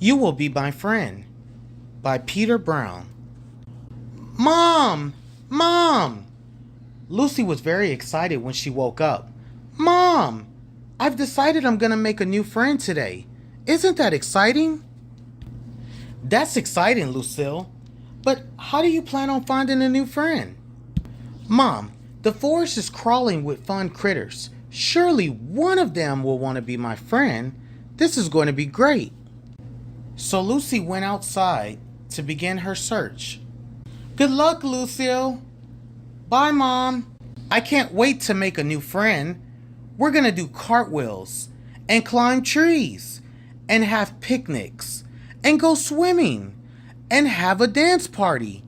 You Will Be My Friend by Peter Brown. Mom! Mom! Lucy was very excited when she woke up. Mom! I've decided I'm going to make a new friend today. Isn't that exciting? That's exciting, Lucille. But how do you plan on finding a new friend? Mom, the forest is crawling with fun critters. Surely one of them will want to be my friend. This is going to be great. So Lucy went outside to begin her search. Good luck, Lucille. Bye, Mom. I can't wait to make a new friend. We're going to do cartwheels and climb trees and have picnics and go swimming and have a dance party.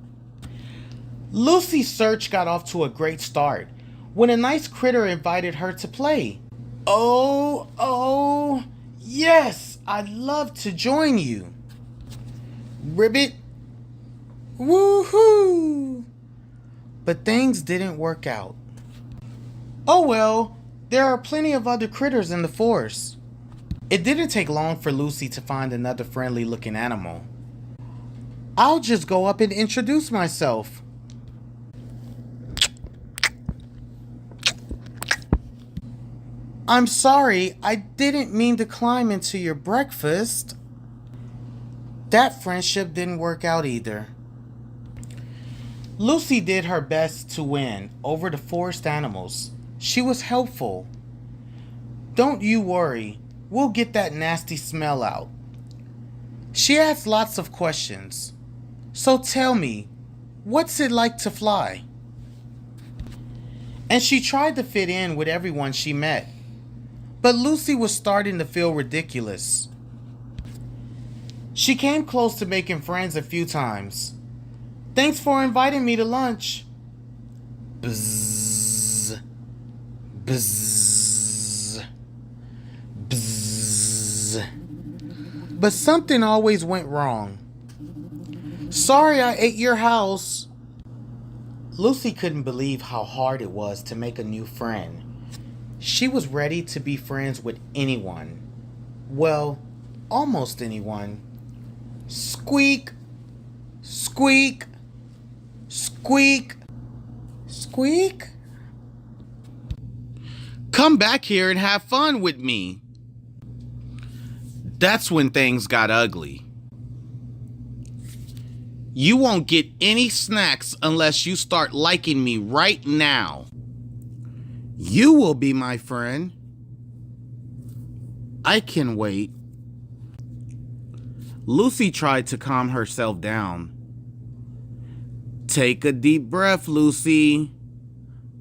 Lucy's search got off to a great start when a nice critter invited her to play. Oh, yes, I'd love to join you. Ribbit. Woohoo! But things didn't work out. Oh well, there are plenty of other critters in the forest. It didn't take long for Lucy to find another friendly looking animal. I'll just go up and introduce myself. I'm sorry, I didn't mean to climb into your breakfast. That friendship didn't work out either. Lucy did her best to win over the forest animals. She was helpful. Don't you worry, we'll get that nasty smell out. She asked lots of questions. So tell me, what's it like to fly? And she tried to fit in with everyone she met. But Lucy was starting to feel ridiculous. She came close to making friends a few times. Thanks for inviting me to lunch. Bzzz. Bzzz. Bzzz. But something always went wrong. Sorry I ate your house. Lucy couldn't believe how hard it was to make a new friend. She was ready to be friends with anyone. Well, almost anyone. Squeak, squeak, squeak, squeak. Come back here and have fun with me. That's when things got ugly. You won't get any snacks unless you start liking me right now. You will be my friend. I can wait. Lucy tried to calm herself down. Take a deep breath, Lucy.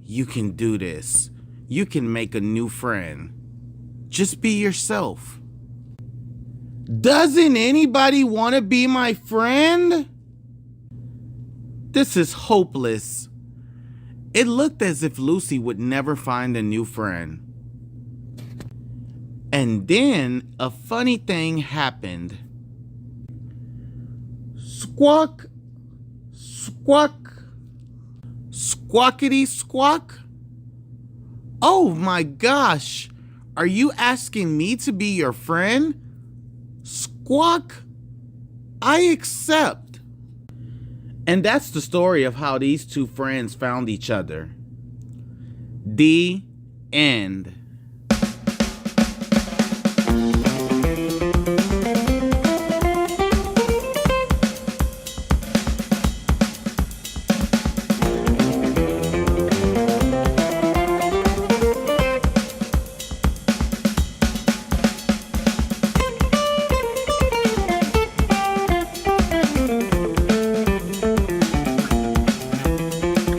You can do this. You can make a new friend. Just be yourself. Doesn't anybody want to be my friend? This is hopeless. It looked as if Lucy would never find a new friend. And then a funny thing happened. Squawk, squawk, squawkity squawk. Oh my gosh, are you asking me to be your friend? Squawk, I accept. And that's the story of how these two friends found each other. The end.